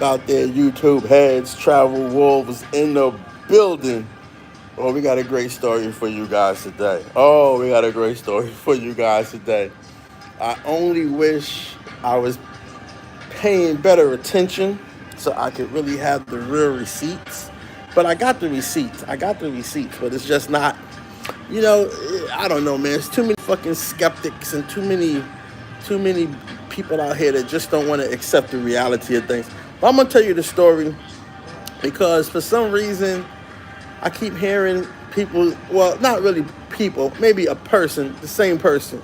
Out there, YouTube heads, Travel Wolves in the building. Oh, we got a great story for you guys today. Oh, we got a great story for you guys today. I only wish I was paying better attention so I could really have the real receipts. But I got the receipts. I got the receipts, but it's just not, you know, I don't know, man. There's too many fucking skeptics and too many people out here that just don't want to accept the reality of things. But I'm gonna tell you the story because for some reason I keep hearing people, well, not really people, maybe a person, the same person.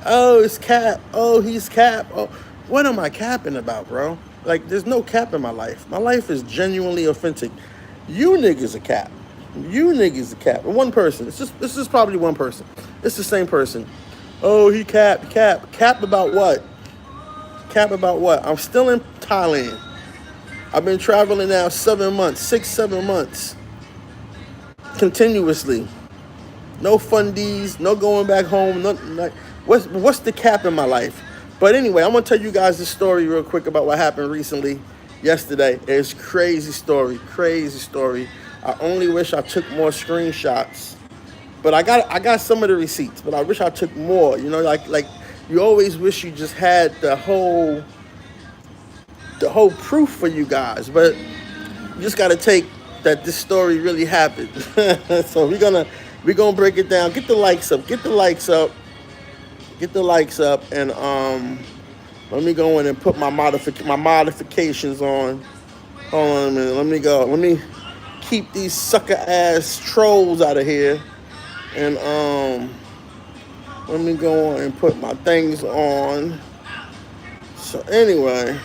Oh, it's Cap. Oh, he's Cap. Oh, what am I capping about, bro? Like, there's no cap in my life. My life is genuinely authentic. You niggas are cap. You niggas are cap. One person. It's just this is probably one person. It's the same person. Oh, he cap about what? Cap about what? I'm still in Thailand. I've been traveling now 7 months, 6, 7 months, continuously. No fundies, no going back home. What's the cap in my life? But anyway, I'm gonna tell you guys the story real quick about what happened recently, yesterday. It's crazy story, crazy story. I only wish I took more screenshots, but I got some of the receipts. But I wish I took more. You know, like you always wish you just had the whole proof for you guys, but you just got to take that this story really happened. So we're gonna break it down. Get the likes up. Get the likes up. Get the likes up. And let me go in and put my modifications on. Hold on a minute. Let me go. Let me keep these sucker ass trolls out of here. And let me go on and put my things on. So anyway.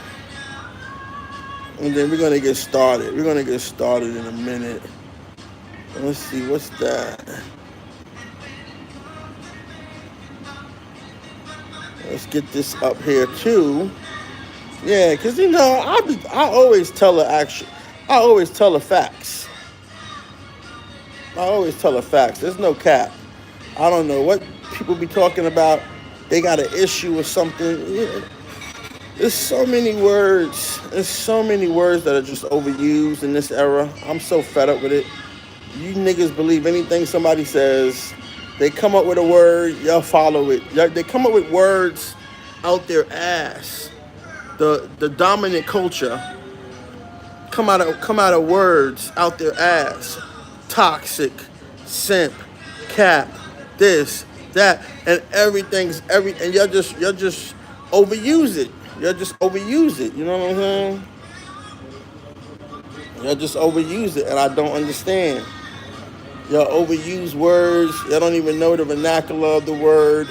And then we're gonna get started. We're gonna get started in a minute. Let's see, what's that? Let's get this up here too. Yeah, cause I always tell the action. I always tell the facts. I always tell the facts. There's no cap. I don't know what people be talking about. They got an issue or something. Yeah. There's so many words. There's so many words that are just overused in this era. I'm so fed up with it. You niggas believe anything somebody says. They come up with a word, y'all follow it. They come up with words out their ass. The dominant culture come out of words out their ass. Toxic, simp, cap, this, that, and and y'all just overuse it. Y'all just overuse it. You know what I'm saying? Y'all just overuse it, and I don't understand. Y'all overuse words. Y'all don't even know the vernacular of the word.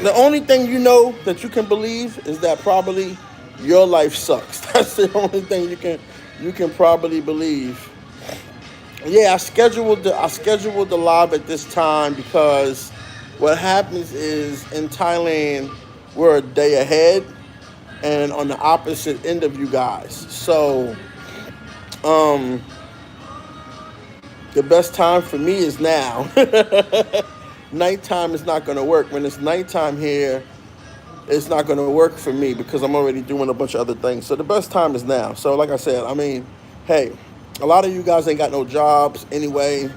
The only thing you know that you can believe is that probably your life sucks. That's the only thing you can probably believe. Yeah, I scheduled the live at this time because what happens is in Thailand we're a day ahead and on the opposite end of you guys. So um the best time for me is now. Nighttime is not going to work. When it's nighttime here, it's not going to work for me because I'm already doing a bunch of other things. So the best time is now. So like I said, I mean, hey, a lot of you guys ain't got no jobs anyway.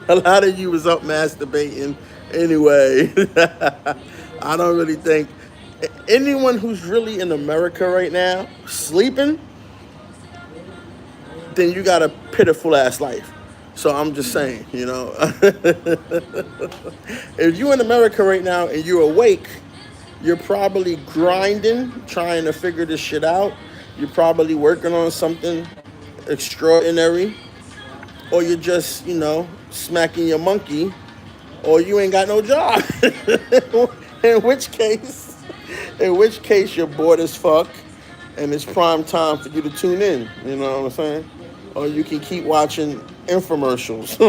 A lot of you was up masturbating anyway. I don't really think anyone who's really in America right now sleeping, then you got a pitiful ass life. So I'm just saying, if you're in America right now and you're awake, you're probably grinding, trying to figure this shit out. You're probably working on something extraordinary, or you're just, smacking your monkey, or you ain't got no job. in which case, in which case you're bored as fuck, and it's prime time for you to tune in. You know what I'm saying? Or you can keep watching infomercials.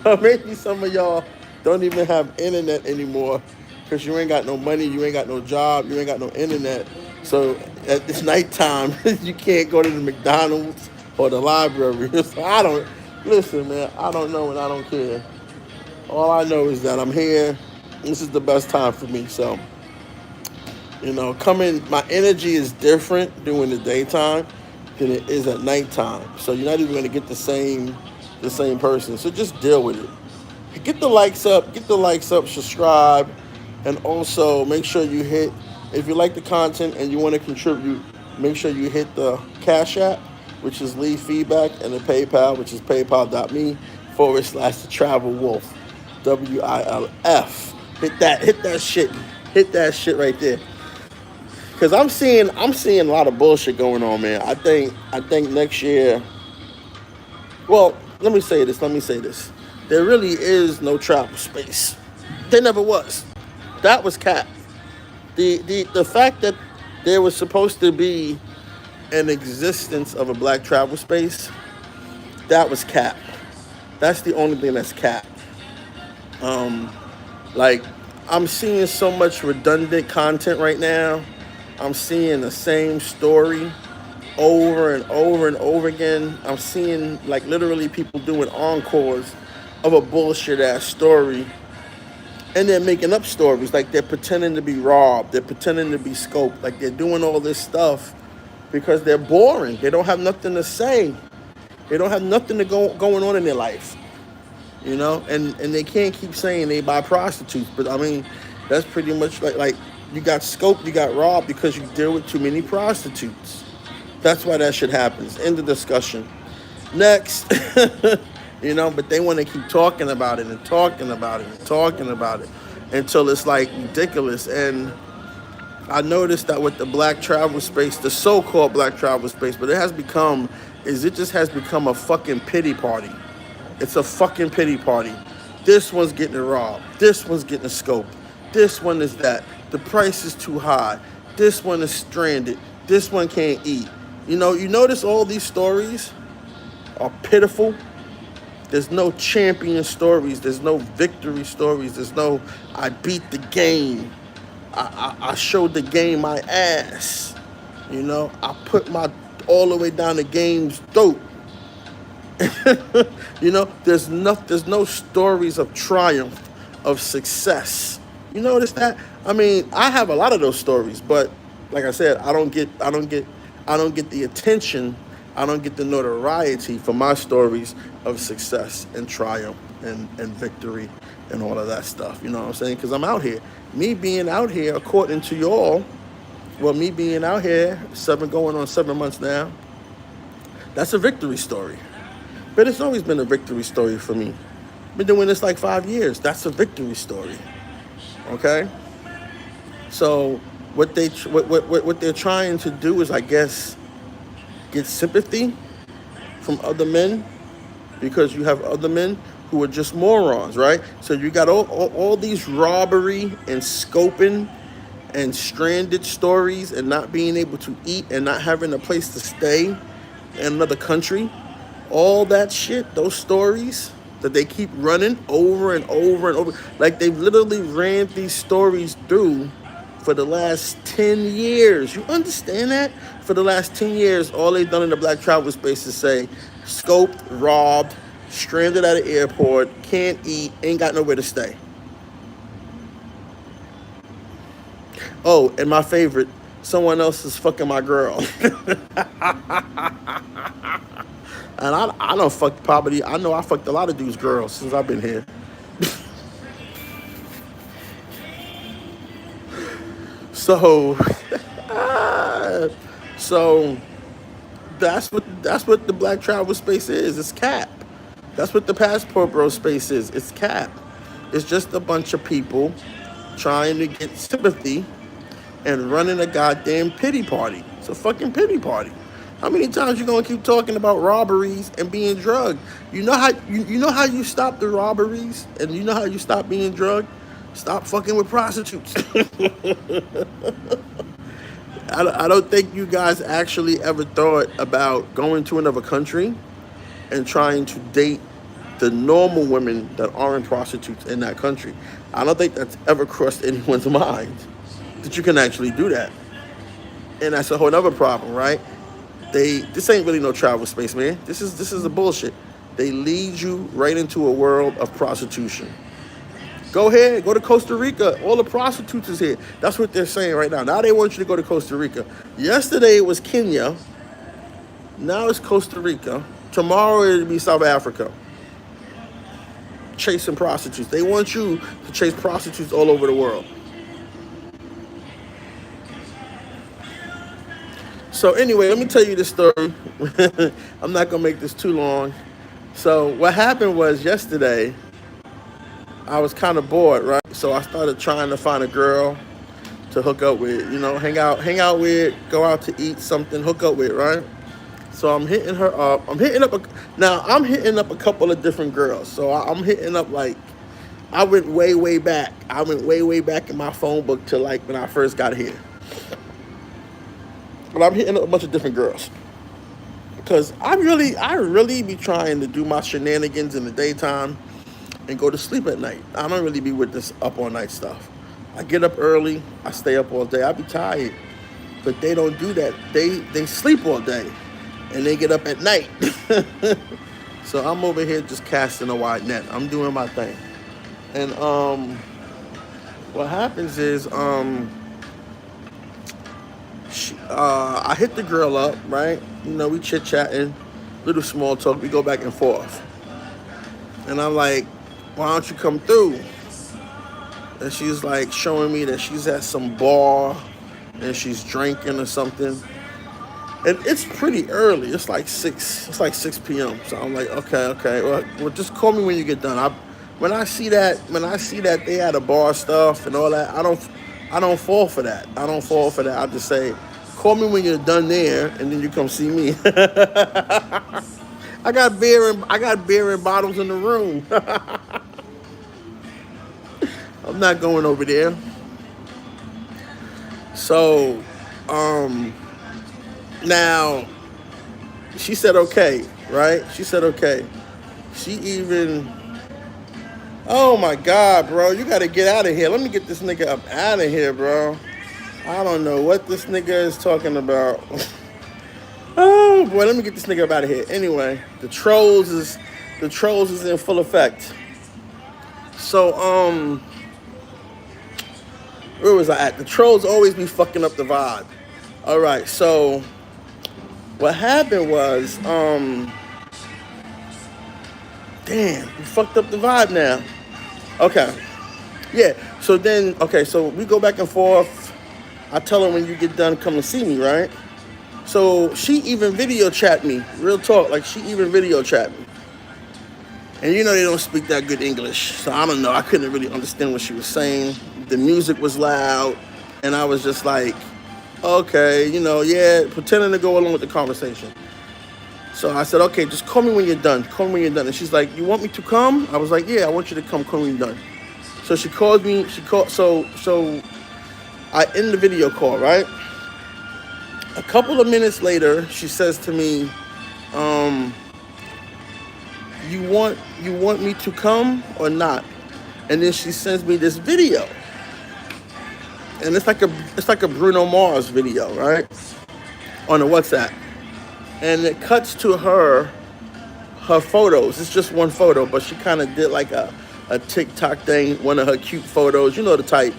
Or maybe some of y'all don't even have internet anymore because you ain't got no money, you ain't got no job, you ain't got no internet. So at this nighttime, you can't go to the McDonald's or the library. So I don't listen, man. I don't know and I don't care. All I know is that I'm here. This is the best time for me. So Coming, my energy is different during the daytime than it is at nighttime. So you're not even gonna get the same person. So just deal with it. Get the likes up, subscribe, and also make sure you hit, if you like the content and you want to contribute, make sure you hit the Cash App, which is Leave Feedback, and the PayPal, which is paypal.me/, the Travel Wolf, WILF. Hit that shit right there. Cause I'm seeing a lot of bullshit going on, man. I think next year. Well, let me say this. There really is no travel space. There never was. That was cap. The fact that there was supposed to be an existence of a black travel space, that was cap. That's the only thing that's cap. Like, I'm seeing so much redundant content right now. I'm seeing the same story over and over and over again. I'm seeing like literally people doing encores of a bullshit ass story, and they're making up stories like they're pretending to be robbed, they're pretending to be scoped, like they're doing all this stuff because they're boring. They don't have nothing to say. They don't have nothing to going on in their life, and they can't keep saying they buy prostitutes, but I mean, that's pretty much like you got scoped, you got robbed because you deal with too many prostitutes. That's why that shit happens. End of discussion. Next. But they want to keep talking about it and talking about it and talking about it until it's like ridiculous. And I noticed that with the black travel space, the so-called black travel space, but it just has become a fucking pity party. It's a fucking pity party. This one's getting robbed. This one's getting scoped. This one is that. The price is too high. This one is stranded. This one can't eat. You notice all these stories are pitiful. There's no champion stories. There's no victory stories. There's no, I beat the game. I showed the game my ass. I put my all the way down the game's throat. There's no stories of triumph, of success. You notice that? I mean, I have a lot of those stories, but like I said, I don't get the attention. I don't get the notoriety for my stories of success and triumph and victory and all of that stuff. You know what I'm saying? Because I'm out here. Me being out here, according to y'all, me being out here, going on 7 months now, that's a victory story. But it's always been a victory story for me. Been doing this like 5 years. That's a victory story. Okay? So what they're trying to do is, I guess, get sympathy from other men, because you have other men who are just morons, right? So you got all these robbery and scoping and stranded stories and not being able to eat and not having a place to stay in another country. All that shit, those stories that they keep running over and over and over. Like, they've literally ran these stories through for the last 10 years. You understand that? For the last 10 years, all they've done in the black travel space is say, scoped, robbed, stranded at an airport, can't eat, ain't got nowhere to stay. Oh, and my favorite, someone else is fucking my girl. And I don't fuck poverty. I know I fucked a lot of dudes' girls since I've been here. So, so that's what the black travel space is. It's cap. That's what the passport bro space is. It's cap. It's just a bunch of people trying to get sympathy and running a goddamn pity party. It's a fucking pity party. How many times you gonna keep talking about robberies and being drugged? You know how you stop the robberies, and you know how you stop being drugged? Stop fucking with prostitutes. I don't think you guys actually ever thought about going to another country and trying to date the normal women that aren't prostitutes in that country. I don't think that's ever crossed anyone's mind that you can actually do that. And that's a whole other problem, right? This ain't really no travel space, man. This is a bullshit. They lead you right into a world of prostitution. Go ahead, go to Costa Rica. All the prostitutes is here. That's what they're saying right now. Now they want you to go to Costa Rica. Yesterday it was Kenya. Now it's Costa Rica. Tomorrow it'll be South Africa. Chasing prostitutes. They want you to chase prostitutes all over the world. So anyway, let me tell you this story. I'm not gonna make this too long. So what happened was yesterday, I was kind of bored, right? So I started trying to find a girl to hook up with, hang out with, go out to eat something, hook up with, right? So I'm hitting her up. I'm hitting up a couple of different girls. So I'm hitting up like, I went way, way back. I went way, way back in my phone book to like when I first got here. But I'm hitting up a bunch of different girls. Because I really be trying to do my shenanigans in the daytime and go to sleep at night. I don't really be with this up all night stuff. I get up early, I stay up all day. I be tired. But they don't do that. They sleep all day and they get up at night. So I'm over here just casting a wide net. I'm doing my thing. And what happens is I hit the girl up, right? We chit-chatting, little small talk. We go back and forth. And I'm like, why don't you come through? And she's like showing me that she's at some bar and she's drinking or something. And it's pretty early. It's like 6 p.m. So I'm like, okay. Well, just call me when you get done. When I see that they had a bar stuff and all that, I don't fall for that. I just say, call me when you're done there, and then you come see me. I got beer and bottles in the room. I'm not going over there. So, now she said okay, right? She said okay. She even, oh my God, bro, you gotta get out of here. Let me get this nigga up out of here, bro. I don't know what this nigga is talking about. Oh boy, let me get this nigga up out of here. Anyway, the trolls is in full effect. So where was I at? The trolls always be fucking up the vibe. All right, so what happened was damn, we fucked up the vibe now. Okay. Yeah. So we go back and forth. I tell her when you get done, come and see me, right? So she even video chat me. Real talk, like she even video chat me. And they don't speak that good English. So I don't know. I couldn't really understand what she was saying. The music was loud. And I was just like, okay, yeah, pretending to go along with the conversation. So I said, okay, just call me when you're done. And she's like, you want me to come? I was like, yeah, I want you to come. Call me when you're done. So she called me. So I end the video call, right? A couple of minutes later, she says to me, you want me to come or not? And then she sends me this video. And it's like a Bruno Mars video, right? On the WhatsApp. And it cuts to her photos. It's just one photo, but she kind of did like a TikTok thing, one of her cute photos, the type,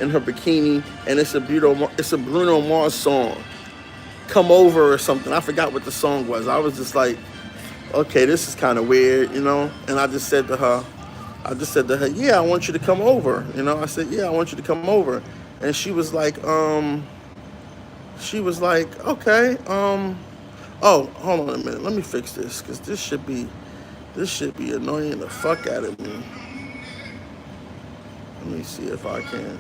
in her bikini, and it's a Bruno Mars song, "Come Over" or something. I forgot what the song was. I was just like, okay, this is kind of weird, And I just said to her, yeah, I want you to come over. I said, yeah, I want you to come over. And she was like, okay, oh, hold on a minute. Let me fix this, because this should be annoying the fuck out of me. Let me see if I can,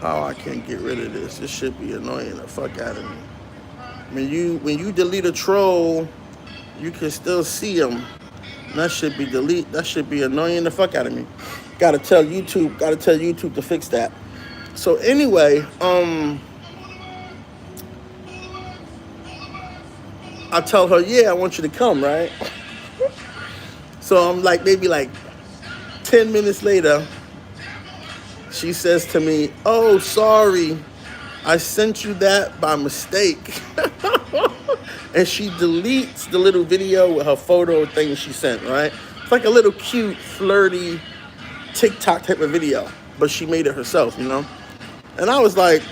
how I can get rid of this. This should be annoying the fuck out of me. When you delete a troll, you can still see them. That should be annoying the fuck out of me. Gotta tell YouTube to fix that. So anyway, I tell her, yeah, I want you to come, right? So I'm like, maybe like 10 minutes later, she says to me, oh, sorry, I sent you that by mistake. And she deletes the little video with her photo thing she sent, right? It's like a little cute, flirty TikTok type of video, but she made it herself, you know. And I was like,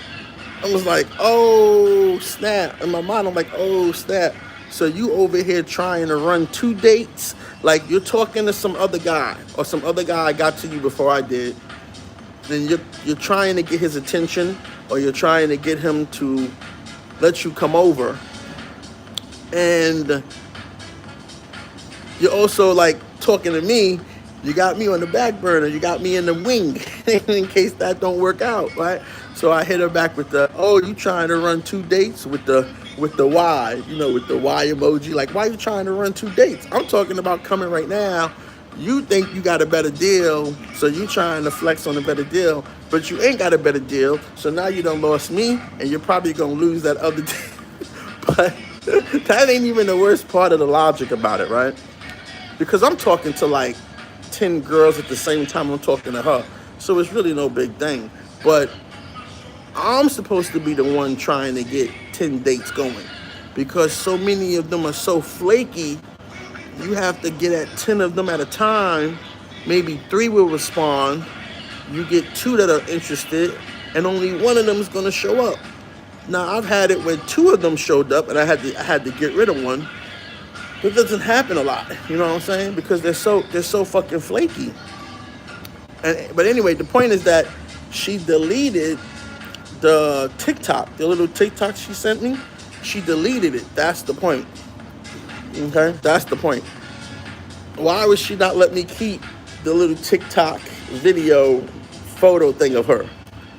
oh snap! In my mind, I'm like, oh snap! So you over here trying to run 2 dates? Like you're talking to some other guy, or some other guy got to you before I did. Then you're trying to get his attention, or you're trying to get him to let you come over, and you're also like talking to me. You got me on the back burner. You got me in the wing in case that don't work out, right? So I hit her back with the, oh, you trying to run 2 dates with the Y, with the Y emoji. Like, why you trying to run 2 dates? I'm talking about coming right now. You think you got a better deal, so you trying to flex on a better deal, but you ain't got a better deal. So now you done lost me, and you're probably gonna lose that other deal. But that ain't even the worst part of the logic about it, right? Because I'm talking to like 10 girls at the same time I'm talking to her. So it's really no big thing. But I'm supposed to be the one trying to get 10 dates going. Because so many of them are so flaky, you have to get at 10 of them at a time. Maybe 3 will respond. You get 2 that are interested, and only one of them is going to show up. Now, I've had it where 2 of them showed up, and I had to get rid of one. But it doesn't happen a lot, you know what I'm saying? Because they're so fucking flaky. But anyway, the point is that she deleted the TikTok, the little TikTok she sent me. She deleted it. That's the point. Okay, that's the point. Why would she not let me keep the little TikTok video photo thing of her?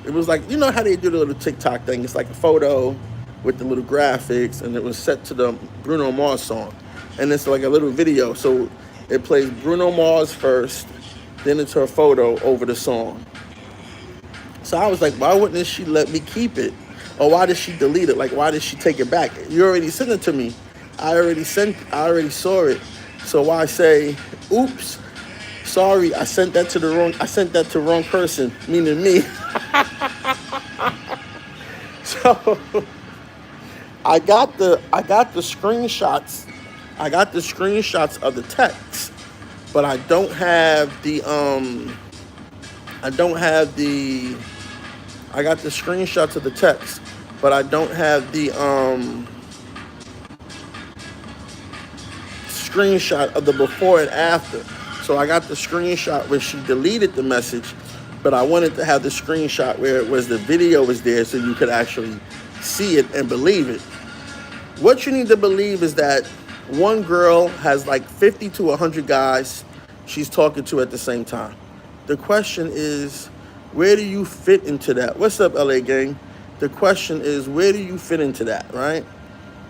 It was like, you know how they do the little TikTok thing? It's like a photo with the little graphics, and it was set to the Bruno Mars song. And it's like a little video. So it plays Bruno Mars first, then it's her photo over the song. So I was like, why wouldn't she let me keep it? Or why did she delete it? Like, why did she take it back? You already sent it to me. I already saw it. So why say, oops, sorry, I sent that to the wrong person, meaning me. So I got the screenshots. I got the screenshots of the text, but I don't have the I got the screenshots of the text, but I don't have the screenshot of the before and after. So I got the screenshot where she deleted the message, but I wanted to have the screenshot where it was the video was there so you could actually see it and believe it. What you need to believe is that one girl has like 50 to 100 guys she's talking to at the same time. The question is, where do you fit into that? What's up, LA gang? The question is, where do you fit into that, right?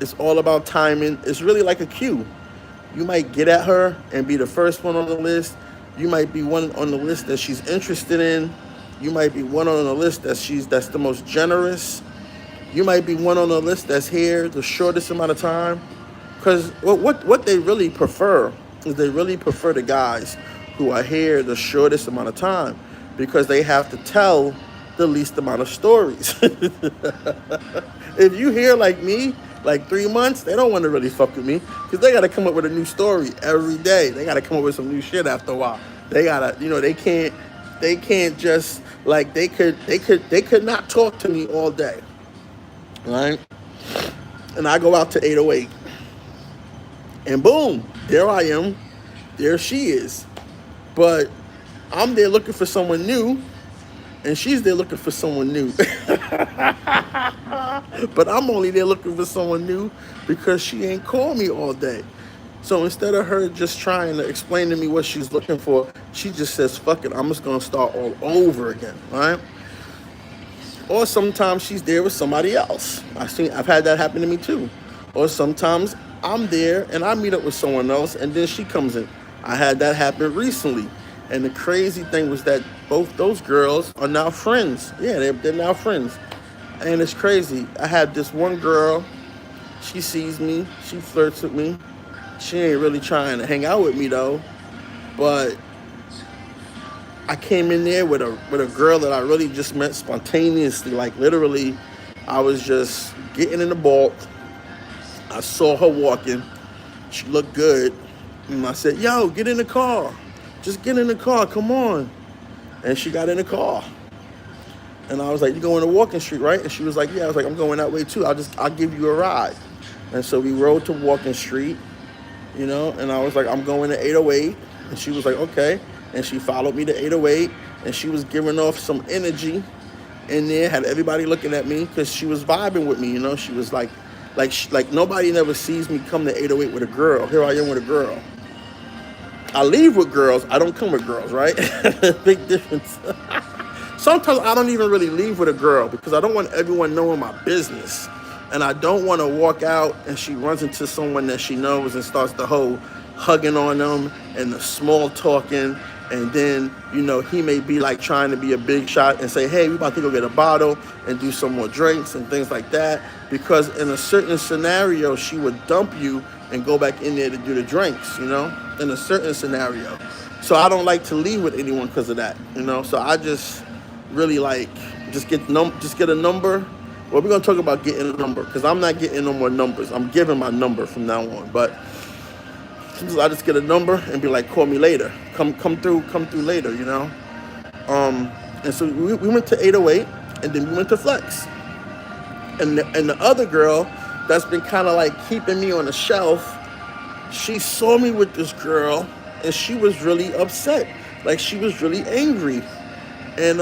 It's all about timing. It's really like a queue. You might get at her and be the first one on the list. You might be one on the list that she's interested in. You might be one on the list that's the most generous. You might be one on the list that's here the shortest amount of time. Because what they really prefer is they really prefer the guys who are here the shortest amount of time, because they have to tell the least amount of stories. If you here like me, like 3 months, they don't want to really fuck with me, because they got to come up with a new story every day. They got to come up with some new shit after a while. They got to, they can't just, like, they could not talk to me all day, right? And I go out to 808. And boom, there I am. There she is. But I'm there looking for someone new, and she's there looking for someone new. But I'm only there looking for someone new because she ain't called me all day. So instead of her just trying to explain to me what she's looking for, she just says, fuck it, I'm just going to start all over again, right? Or sometimes she's there with somebody else. I've had that happen to me too. Or sometimes I'm there and I meet up with someone else and then she comes in. I had that happen recently. And the crazy thing was that both those girls are now friends. Yeah, they're now friends. And it's crazy. I had this one girl, she sees me, she flirts with me. She ain't really trying to hang out with me though. But I came in there with a girl that I really just met spontaneously. Like literally, I was just getting in the bulk. I saw her walking. She looked good. And I said, yo, get in the car. Just get in the car, come on. And she got in the car. And I was like, you going to Walking Street, right? And she was like, yeah. I was like, I'm going that way too. I'll give you a ride. And so we rode to Walking Street, and I was like, I'm going to 808. And she was like, okay. And she followed me to 808, and she was giving off some energy in there, had everybody looking at me because she was vibing with me, She was like nobody never sees me come to 808 with a girl. Here I am with a girl. I leave with girls. I don't come with girls, right? Big difference. Sometimes I don't even really leave with a girl because I don't want everyone knowing my business. And I don't want to walk out and she runs into someone that she knows and starts the whole hugging on them and the small talking. And then, he may be like trying to be a big shot and say, hey, we about to go get a bottle and do some more drinks and things like that. Because in a certain scenario, she would dump you and go back in there to do the drinks, in a certain scenario. So I don't like to leave with anyone because of that, So I just really like, just get a number. Well, we're going to talk about getting a number because I'm not getting no more numbers. I'm giving my number from now on. But I just get a number and be like, call me later. Come through later, And so we went to 808 and then we went to Flex. And the other girl that's been kind of like keeping me on the shelf, she saw me with this girl and she was really upset. Like she was really angry. And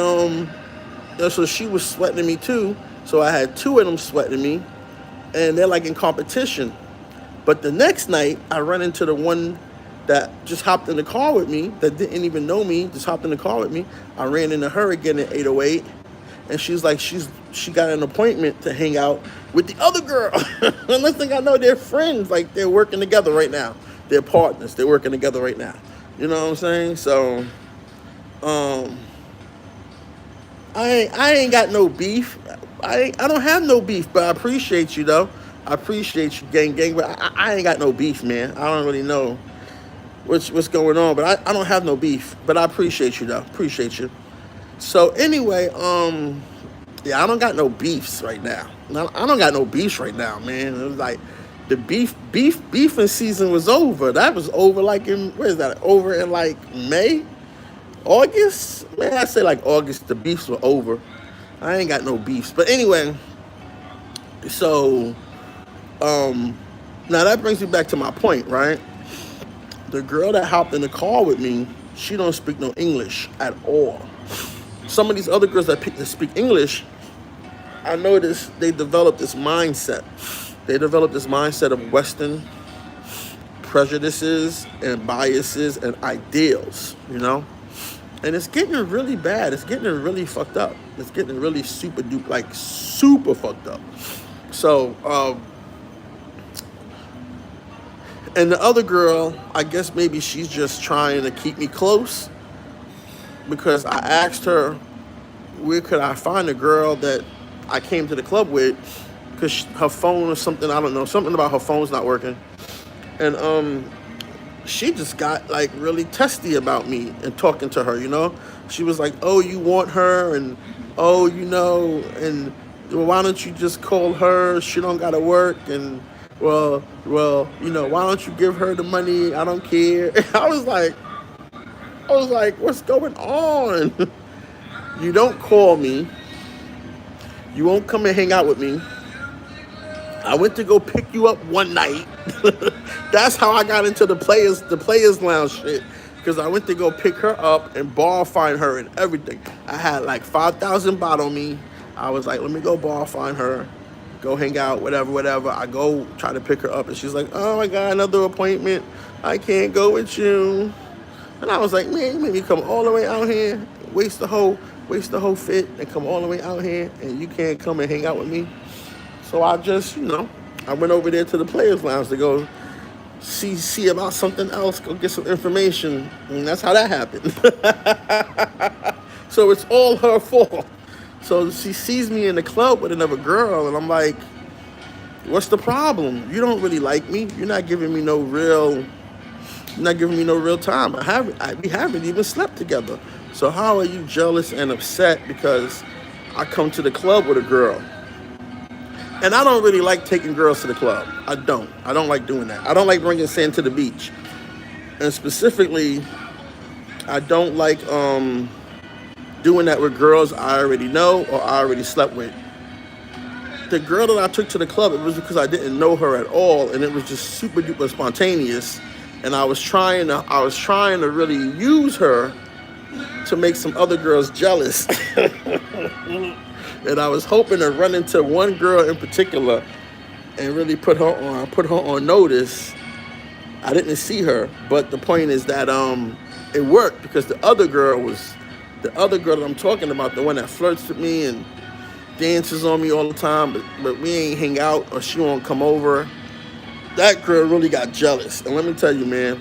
so she was sweating me too. So I had two of them sweating me and they're like in competition. But the next night, I run into the one that just hopped in the car with me, that didn't even know me, just hopped in the car with me. I ran into her again at 808, and she's like, she got an appointment to hang out with the other girl. And next thing I know, they're friends, like they're working together right now. They're partners, they're working together right now. You know what I'm saying? So, I ain't got no beef. I don't have no beef, but I appreciate you though. I appreciate you, gang, but I ain't got no beef, man. I don't really know what's going on, but I don't have no beef. But I appreciate you, though. Appreciate you. So anyway, yeah, I don't got no beefs right now. I don't got no beefs right now, man. It was like the beefing season was over. That was over like where is that? Over in like May, August? Man, I say like August. The beefs were over. I ain't got no beefs. But anyway, so. Now that brings me back to my point, right? The girl that hopped in the car with me, she don't speak no English at all. Some of these other girls that speak English, I noticed they developed this mindset. They developed this mindset of Western prejudices and biases and ideals, And it's getting really bad. It's getting really fucked up. It's getting really super fucked up. So, and the other girl, I guess maybe she's just trying to keep me close because I asked her, where could I find a girl that I came to the club with because her phone or something, I don't know, something about her phone's not working. And she just got like really testy about me and talking to her, She was like, oh, you want her? And, oh, and why don't you just call her? She don't got to work. And, well, why don't you give her the money? I don't care. I was like, what's going on? You don't call me. You won't come and hang out with me. I went to go pick you up one night. That's how I got into the players lounge shit. Because I went to go pick her up and bar find her and everything. I had like 5,000 baht on me. I was like, let me go bar find her. Go hang out, whatever. I go try to pick her up, and she's like, oh, I got another appointment. I can't go with you. And I was like, man, you made me come all the way out here, waste the whole fit, and come all the way out here, and you can't come and hang out with me. So I just, I went over there to the Players Lounge to go see about something else, go get some information, and that's how that happened. So it's all her fault. So she sees me in the club with another girl, and I'm like, what's the problem? You don't really like me. You're not giving me no real time. We haven't even slept together. So how are you jealous and upset because I come to the club with a girl? And I don't really like taking girls to the club. I don't like doing that. I don't like bringing sand to the beach. And specifically, I don't like doing that with girls I already know or I already slept with. The girl that I took to the club, it was because I didn't know her at all, and it was just super duper spontaneous. And I was trying to really use her to make some other girls jealous. And I was hoping to run into one girl in particular and really put her on notice. I didn't see her, but the point is that it worked because the other girl that I'm talking about, the one that flirts with me and dances on me all the time, but we ain't hang out or she won't come over. That girl really got jealous. And let me tell you, man,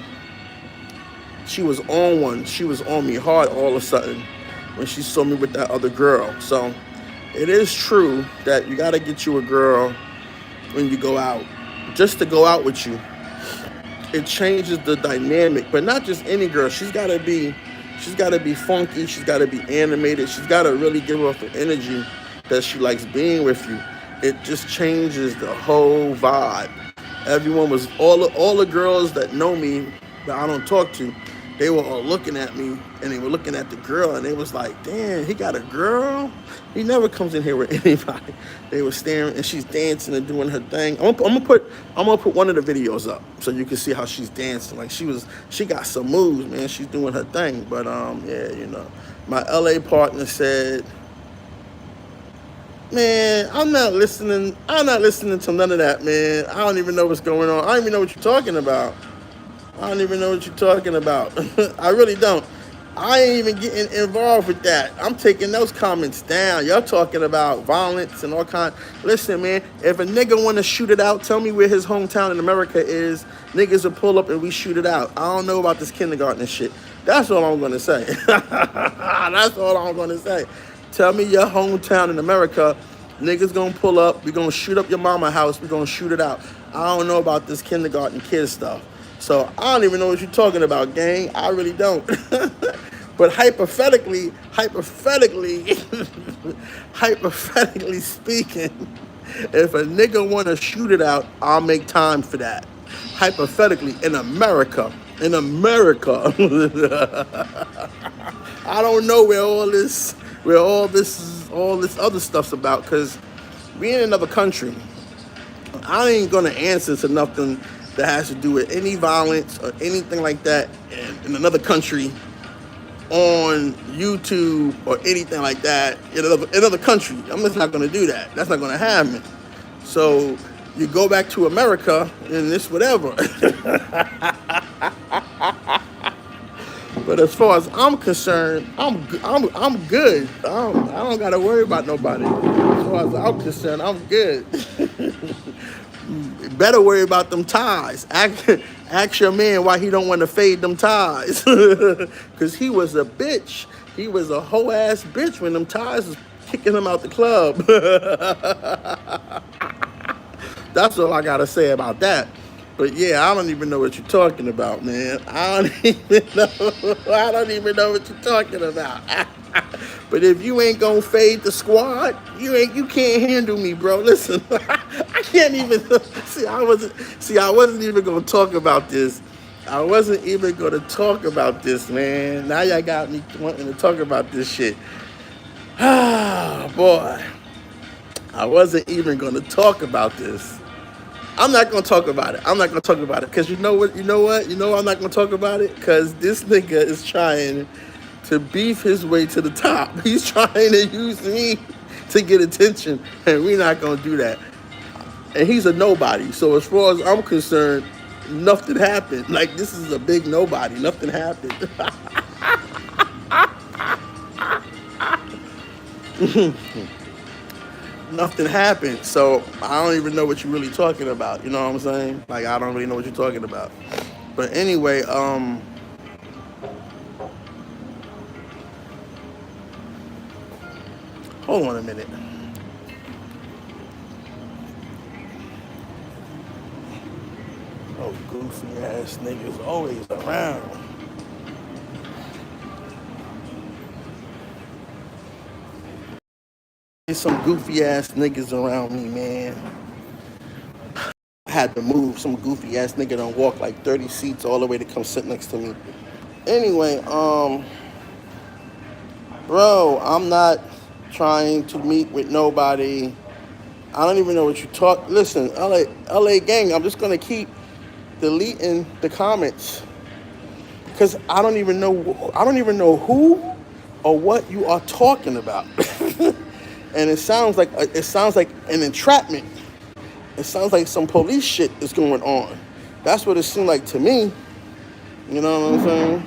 she was on one. She was on me hard all of a sudden when she saw me with that other girl. So it is true that you got to get you a girl when you go out, just to go out with you. It changes the dynamic, but not just any girl. She's got to be funky. She's got to be animated. She's got to really give off the energy that she likes being with you. It just changes the whole vibe. Everyone was all the girls that know me that I don't talk to, they were all looking at me and they were looking at the girl and they was like, damn, he got a girl? He never comes in here with anybody. They were staring and she's dancing and doing her thing. I'm gonna put one of the videos up so you can see how she's dancing. Like she got some moves, man. She's doing her thing. But yeah, you know. My LA partner said, man, I'm not listening to none of that, man. I don't even know what's going on. I don't even know what you're talking about. I don't even know what you're talking about. I really don't. I ain't even getting involved with that. I'm taking those comments down. Y'all talking about violence and all kind. Listen, man, if a nigga want to shoot it out, tell me where his hometown in America is. Niggas will pull up and we shoot it out. I don't know about this kindergarten and shit. That's all I'm going to say. That's all I'm going to say. Tell me your hometown in America. Niggas going to pull up. We going to shoot up your mama house. We going to shoot it out. I don't know about this kindergarten kid stuff. So I don't even know what you're talking about, gang. I really don't. But hypothetically, hypothetically speaking, if a nigga want to shoot it out, I'll make time for that. Hypothetically, in America, I don't know where all this other stuff's about, because we in another country. I ain't gonna answer to nothing that has to do with any violence or anything like that in another country on YouTube or anything like that in another country. I'm just not gonna do that. That's not gonna happen. So you go back to America and this whatever. But as far as I'm concerned, I'm good. I don't gotta worry about nobody. As far as I'm concerned, I'm good. Better worry about them ties. Ask your man why he don't want to fade them ties. Because he was a bitch. He was a whole ass bitch when them ties was kicking him out the club. That's all I got to say about that. But yeah, I don't even know what you're talking about, man. I don't even know what you're talking about. But if you ain't gonna fade the squad, you can't handle me, bro. Listen, I can't even I wasn't even gonna talk about this. I wasn't even gonna talk about this, man. Now y'all got me wanting to talk about this shit. Ah, boy. I wasn't even gonna talk about this. I'm not gonna talk about it. Because you know what? You know I'm not gonna talk about it? Because this nigga is trying to beef his way to the top. He's trying to use me to get attention, and we're not gonna do that. And he's a nobody. So as far as I'm concerned, nothing happened. Like, this is a big nobody. Nothing happened. Nothing happened. So I don't even know what you're really talking about. You know what I'm saying? Like, I don't really know what you're talking about. But anyway, hold on a minute. Oh, goofy ass niggas always around. There's some goofy ass niggas around me, man. had to move. Some goofy ass nigga done walk like 30 seats all the way to come sit next to me. Anyway, bro, I'm not trying to meet with nobody. I don't even know what you talk. Listen, LA gang, I'm just gonna keep deleting the comments because I don't even know who or what you are talking about. And it sounds like an entrapment. It sounds like some police shit is going on. That's what it seemed like to me. You know what I'm saying?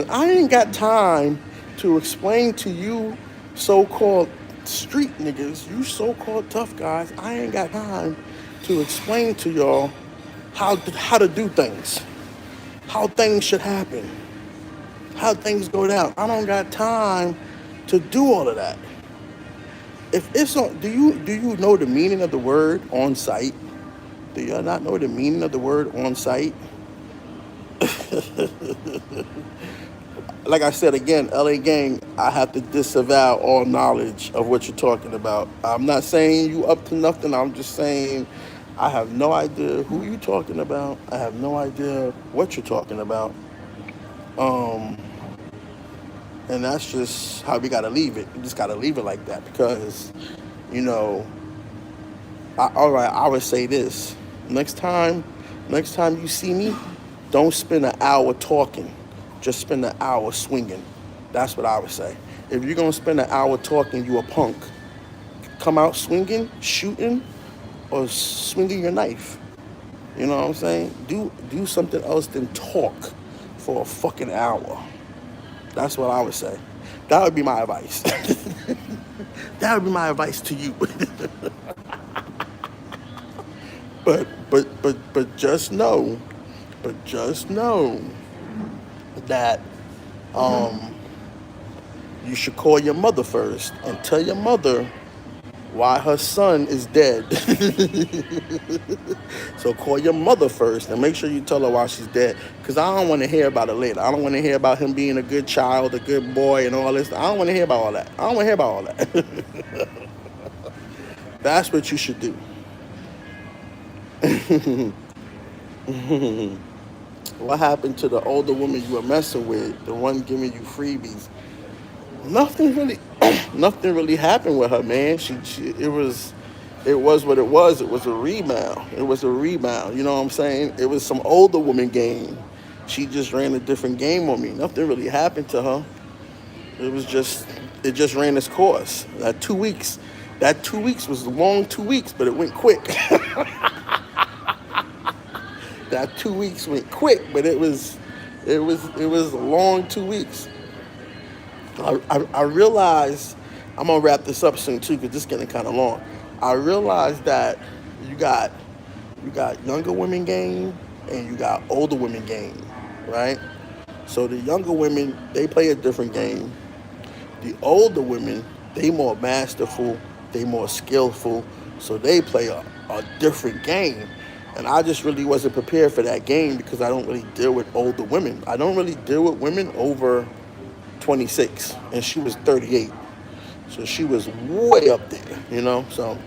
I ain't got time to explain to you so-called street niggas, you so-called tough guys. I ain't got time to explain to y'all how to do things, how things should happen, how things go down. I don't got time to do all of that. If it's on, do you know the meaning of the word on site? Do y'all not know the meaning of the word on site? Like I said again, LA gang, I have to disavow all knowledge of what you're talking about. I'm not saying you up to nothing. I'm just saying I have no idea who you're talking about. I have no idea what you're talking about. Um, and that's just how we gotta leave it. We just gotta leave it like that because, you know, all right, I would say this. Next time, next time you see me, don't spend an hour talking. Just spend an hour swinging. That's what I would say. If you're gonna spend an hour talking, you a punk. Come out swinging, shooting, or swinging your knife. You know what I'm saying? Do something else than talk for a fucking hour. That's what I would say. That would be my advice. That would be my advice to you. But just know that you should call your mother first and tell your mother why her son is dead. So call your mother first and make sure you tell her why she's dead. Because I don't want to hear about it later. I don't want to hear about him being a good child, a good boy, and all this. I don't want to hear about all that. I don't want to hear about all that. That's what you should do. What happened to the older woman you were messing with, the one giving you freebies? Nothing really, nothing really happened with her, man. It was what it was. It was a rebound. It was a rebound. You know what I'm saying? It was some older woman game. She just ran a different game on me. Nothing really happened to her. It was just, it just ran its course. That 2 weeks was a long 2 weeks, but it went quick. That 2 weeks went quick, but it was a long 2 weeks. I realized I'm gonna wrap this up soon too, because this is getting kind of long. I realized that you got you got younger women game and you got older women game, right? So the younger women they play a different game. The older women they more masterful, they more skillful, so they play a different game. And I just really wasn't prepared for that game because I don't really deal with older women. I don't really deal with women over 26, and she was 38. So she was way up there, you know? So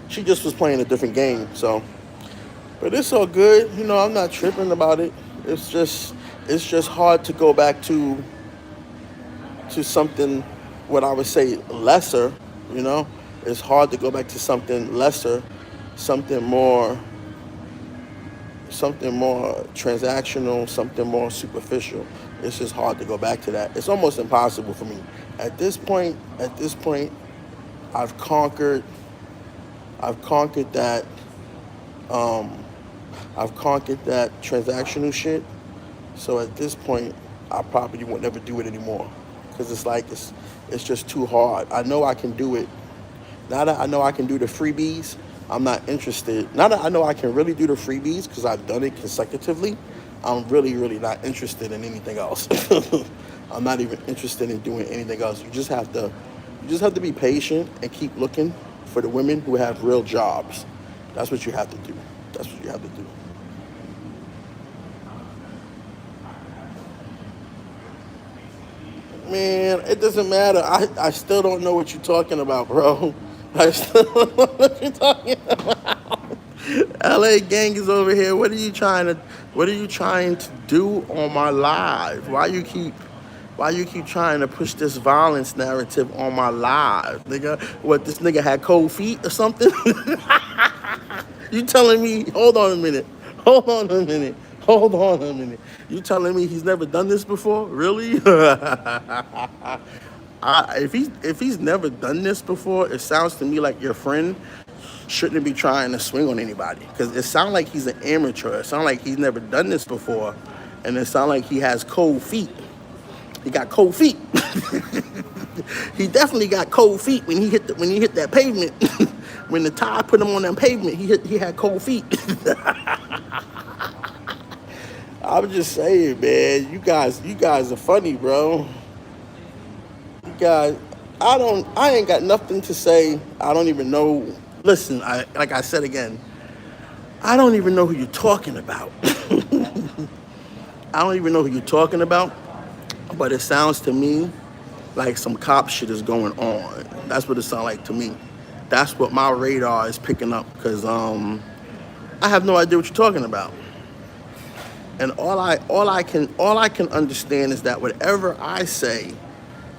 she just was playing a different game. So, but it's all good. You know, I'm not tripping about it. It's just hard to go back to something, what I would say lesser, you know? It's hard to go back to something lesser, something more something more transactional, something more superficial. It's just hard to go back to that. It's almost impossible for me. At this point, I've conquered, I've conquered that, um, I've conquered that transactional shit. So at this point, I probably won't never do it anymore, because it's like it's just too hard. I know I can do it. Now that I know I can do the freebies, I'm not interested. Now that I know I can really do the freebies because I've done it consecutively, I'm really, really not interested in anything else. I'm not even interested in doing anything else. You just have to be patient and keep looking for the women who have real jobs. That's what you have to do. That's what you have to do. Man, it doesn't matter. I still don't know what you're talking about, bro. I still don't know what you're talking about. LA gang is over here. What are you trying to do on my live? Why you keep trying to push this violence narrative on my live, nigga? What, this nigga had cold feet or something? You telling me, hold on a minute. Hold on a minute. Hold on a minute. You telling me he's never done this before? Really? If he's never done this before, it sounds to me like your friend shouldn't be trying to swing on anybody, because it sounds like he's an amateur. It sounds like he's never done this before, and it sounds like he has cold feet. He got cold feet. He definitely got cold feet when he hit that pavement. When the tide put him on that pavement, he had cold feet. I'm just saying, man. You guys are funny, bro. You guys, I ain't got nothing to say. I don't even know. Listen, like I said again, I don't even know who you're talking about. I don't even know who you're talking about, but it sounds to me like some cop shit is going on. That's what it sounds like to me. That's what my radar is picking up, because I have no idea what you're talking about. And all I can understand is that whatever I say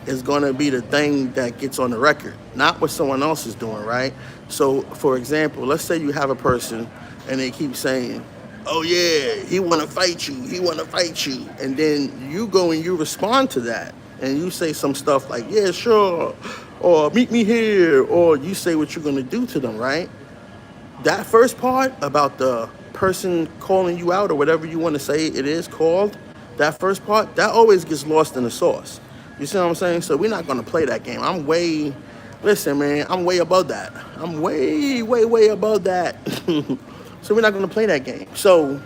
is going to be the thing that gets on the record, not what someone else is doing, right? So, for example, let's say you have a person and they keep saying, "Oh yeah, he want to fight you. He want to fight you," and then you go and you respond to that, and you say some stuff like, "Yeah, sure," or "Meet me here," or you say what you're going to do to them, right? That first part about the person calling you out, or whatever you want to say it is called, that first part, that always gets lost in the sauce. You see what I'm saying? So we're not going to play that game. Listen, man, I'm way above that. I'm way, way, way above that. So we're not going to play that game. So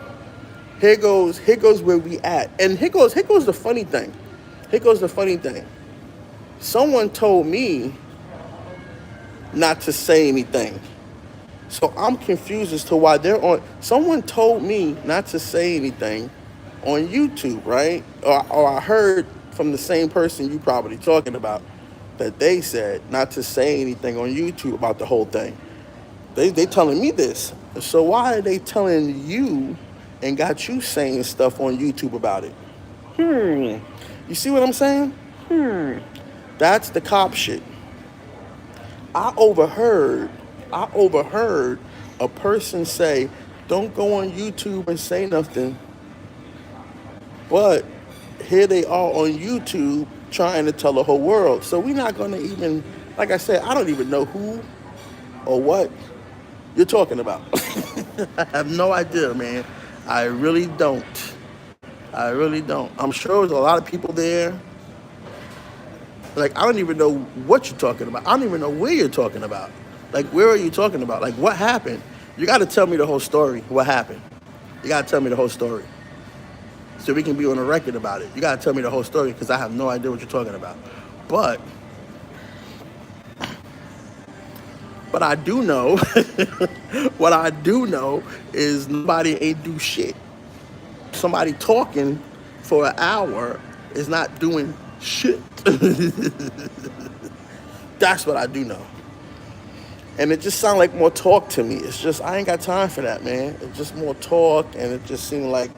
here goes where we at. And here goes the funny thing. Here goes the funny thing. Someone told me not to say anything. So I'm confused as to why they're on. Someone told me not to say anything on YouTube, right? Or I heard from the same person you probably talking about, that they said not to say anything on YouTube about the whole thing. They telling me this. So why are they telling you and got you saying stuff on YouTube about it? You see what I'm saying? That's the cop shit. I overheard I overheard a person say, "Don't go on YouTube and say nothing." But here they are on YouTube trying to tell the whole world. So we're not gonna even, like I said, I don't even know who or what you're talking about. I have no idea, man. I really don't. I really don't. I'm sure there's a lot of people there. Like, I don't even know what you're talking about. I don't even know where you're talking about. Like, where are you talking about? Like, what happened? You got to tell me the whole story. What happened? You got to tell me the whole story, so we can be on the record about it. You got to tell me the whole story, because I have no idea what you're talking about. But I do know, what I do know is nobody ain't do shit. Somebody talking for an hour is not doing shit. That's what I do know. And it just sounds like more talk to me. It's just, I ain't got time for that, man. It's just more talk, and it just seemed like,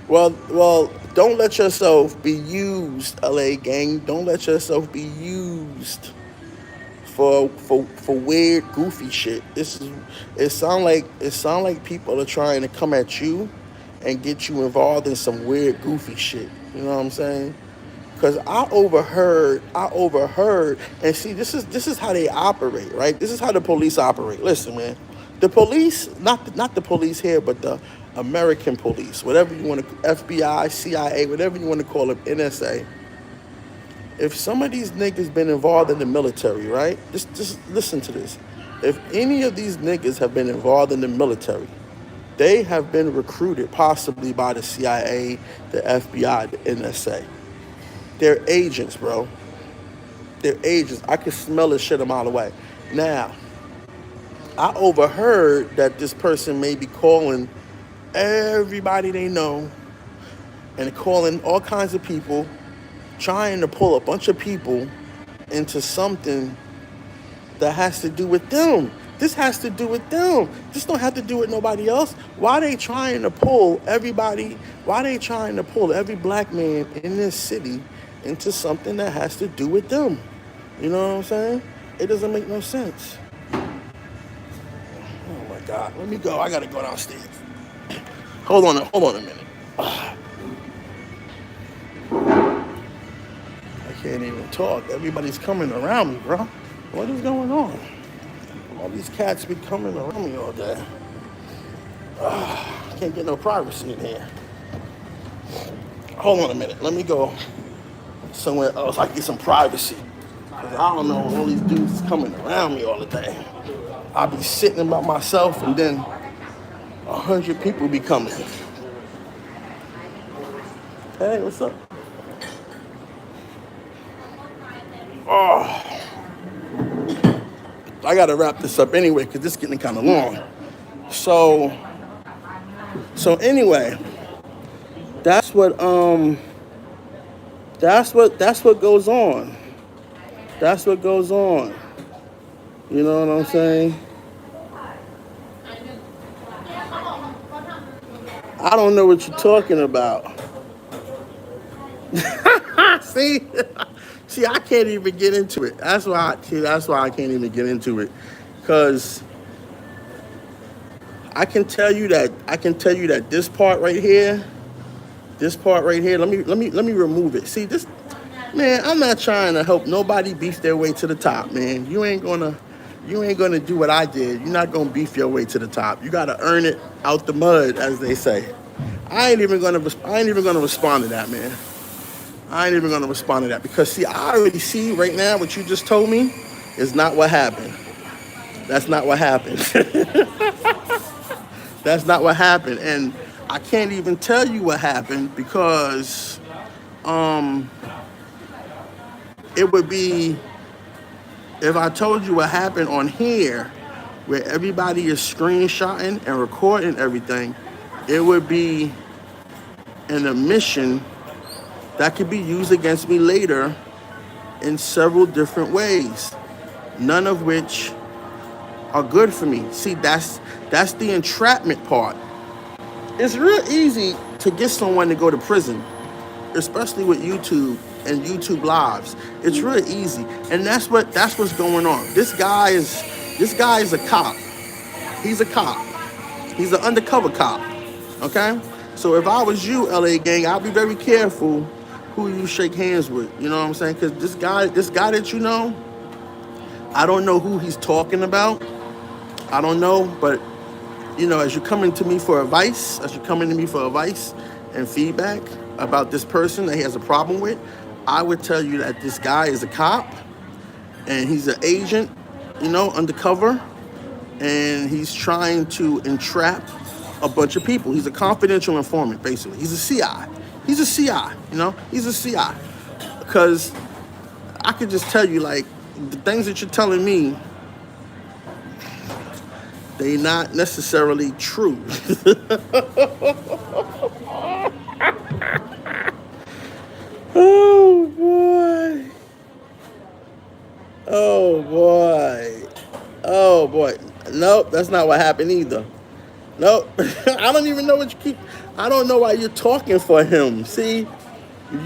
well, don't let yourself be used, LA gang. Don't let yourself be used for weird, goofy shit. It sound like people are trying to come at you and get you involved in some weird, goofy shit. You know what I'm saying? Because I overheard, and see, this is how they operate, right? This is how the police operate. Listen, man, the police, not the police here, but the American police, whatever you want to, FBI, CIA, whatever you want to call them, NSA. If some of these niggas been involved in the military, right? Just listen to this. If any of these niggas have been involved in the military, they have been recruited possibly by the CIA, the FBI, the NSA. They're agents, bro. They're agents. I can smell this shit a mile away. Now, I overheard that this person may be calling everybody they know and calling all kinds of people, trying to pull a bunch of people into something that has to do with them. This has to do with them. This don't have to do with nobody else. Why they trying to pull everybody? Why they trying to pull every black man in this city into something that has to do with them? You know what I'm saying? It doesn't make no sense. Oh my God, let me go. I gotta go downstairs. Hold on a minute. I can't even talk. Everybody's coming around me, bro. What is going on? All these cats be coming around me all day. I can't get no privacy in here. Hold on a minute. Let me go somewhere else. I get some privacy. Cause I don't know, all these dudes coming around me all the day. I be sitting by myself and then 100 people be coming. Hey, what's up? Oh, I gotta wrap this up anyway because this is getting kind of long. So anyway, that's what goes on. That's what goes on. You know what I'm saying? I don't know what you're talking about. See? See, I can't even get into it. That's why I can't even get into it. Cause I can tell you that this part right here, let me remove it. See this, man, I'm not trying to help nobody beef their way to the top, man. You ain't gonna do what I did. You're not gonna beef your way to the top. You gotta earn it out the mud, as they say. I ain't even gonna respond to that, man. I ain't even gonna respond to that because see, I already see right now what you just told me is not what happened. That's not what happened. That's not what happened, and I can't even tell you what happened because it would be if I told you what happened on here, where everybody is screenshotting and recording everything. It would be an admission that could be used against me later in several different ways, none of which are good for me. See, that's the entrapment part. It's real easy to get someone to go to prison, especially with YouTube and YouTube lives. It's real easy, and that's what's going on. This guy is a cop. He's a cop. He's an undercover cop. Okay? So if I was you, LA gang, I'd be very careful who you shake hands with. You know what I'm saying? Because this guy that you know, I don't know who he's talking about. I don't know, but you know, as you're coming to me for advice and feedback about this person that he has a problem with, I would tell you that this guy is a cop and he's an agent, you know, undercover, and he's trying to entrap a bunch of people. He's a confidential informant, basically. He's a CI. He's a CI, you know? He's a CI. Because I could just tell you, like, the things that you're telling me, they not necessarily true. Oh, boy. Oh, boy. Oh, boy. Nope, that's not what happened either. Nope. I don't even know what you keep... I don't know why you're talking for him. See,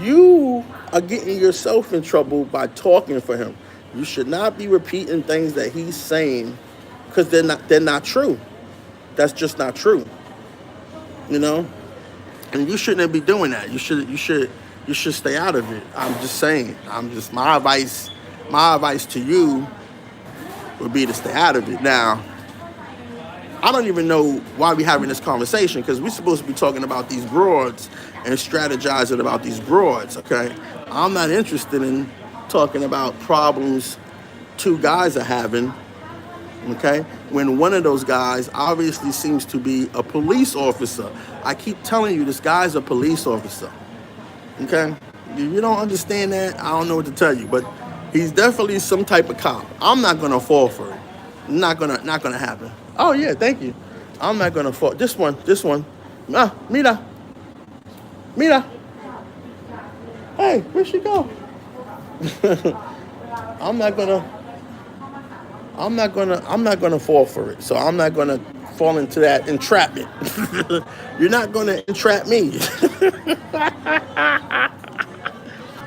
you are getting yourself in trouble by talking for him. You should not be repeating things that he's saying because they're not true. That's just not true. You know? And you shouldn't be doing that. You should stay out of it. I'm just saying. My advice to you would be to stay out of it. Now, I don't even know why we're having this conversation because we're supposed to be talking about these broads and strategizing about these broads, okay? I'm not interested in talking about problems two guys are having, okay? When one of those guys obviously seems to be a police officer. I keep telling you, this guy's a police officer, okay? If you don't understand that, I don't know what to tell you, but he's definitely some type of cop. I'm not gonna fall for it. Not gonna happen. Oh yeah, thank you. I'm not gonna fall. This one. Mira. Hey, where'd she go? I'm not gonna, I'm not gonna fall for it. So I'm not gonna fall into that entrapment. You're not gonna entrap me.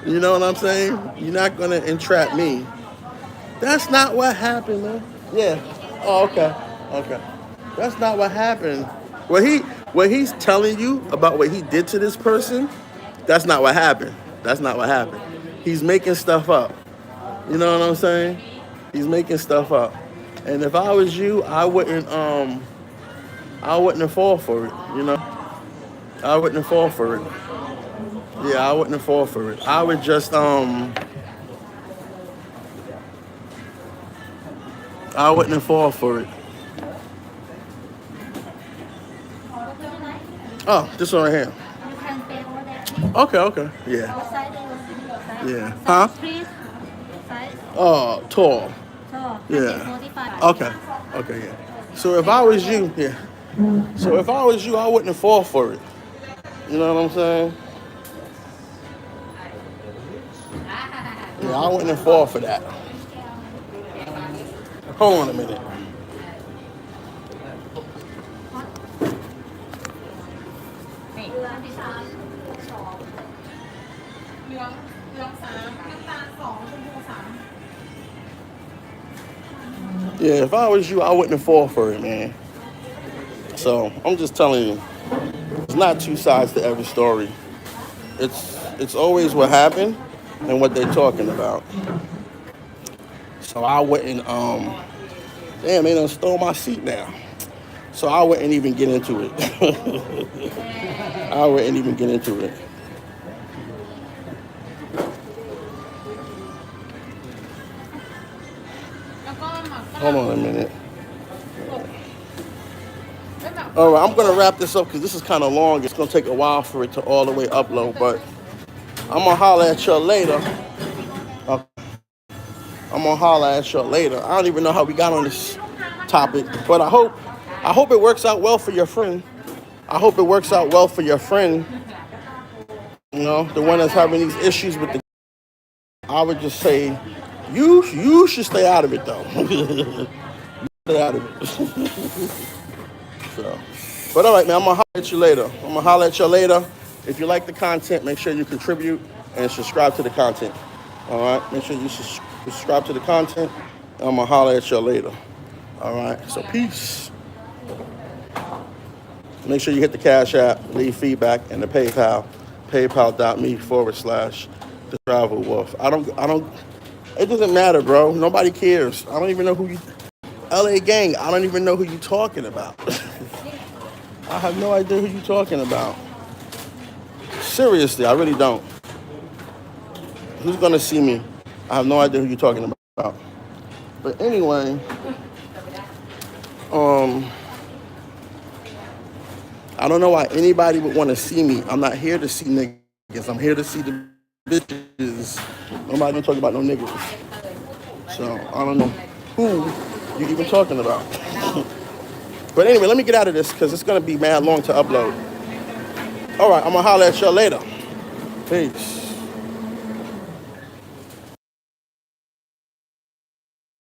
You know what I'm saying? You're not gonna entrap me. That's not what happened, man. Yeah. Oh, okay. Okay. That's not what happened. What he's telling you about what he did to this person, that's not what happened. That's not what happened. He's making stuff up. You know what I'm saying? He's making stuff up. And if I was you, I wouldn't fall for it, you know? I wouldn't fall for it. Yeah, I wouldn't fall for it. I would just I wouldn't fall for it. Oh, this one right here. Okay, okay. Yeah. Yeah. Huh? Oh, tall. Yeah. Okay. Okay, yeah. So if I was you, yeah. So if I was you, I wouldn't fall for it. You know what I'm saying? Yeah, I wouldn't fall for that. Hold on a minute. Yeah, if I was you, I wouldn't fall for it, man. So I'm just telling you, it's not two sides to every story. It's always what happened and what they're talking about. So I wouldn't damn, they done stole my seat now. So I wouldn't even get into it. I wouldn't even get into it. Hold on a minute. All right, I'm gonna wrap this up because this is kind of long. It's gonna take a while for it to all the way upload, but I'm gonna holler at y'all later. Uh, I'm gonna holler at y'all later. I don't even know how we got on this topic, but I hope it works out well for your friend. I hope it works out well for your friend. You know, the one that's having these issues with the. I would just say, you should stay out of it though. Stay out of it. So, but all right, man, I'm gonna holler at you later. I'm gonna holler at you later. If you like the content, make sure you contribute and subscribe to the content. All right, make sure you subscribe to the content. I'm gonna holler at you later. All right, so peace. Make sure you hit the Cash App, leave feedback, and the PayPal, paypal.me/the Travel Wolf. I don't. It doesn't matter, bro. Nobody cares. I don't even know who you. LA gang. I don't even know who you talking about. I have no idea who you talking about. Seriously, I really don't. Who's gonna see me? I have no idea who you're talking about. But anyway, I don't know why anybody would want to see me. I'm not here to see niggas. I'm here to see the bitches. Nobody gonna talk about no niggas. So I don't know who you even talking about. But anyway, let me get out of this because it's gonna be mad long to upload. All right, I'm gonna holler at y'all later. Peace.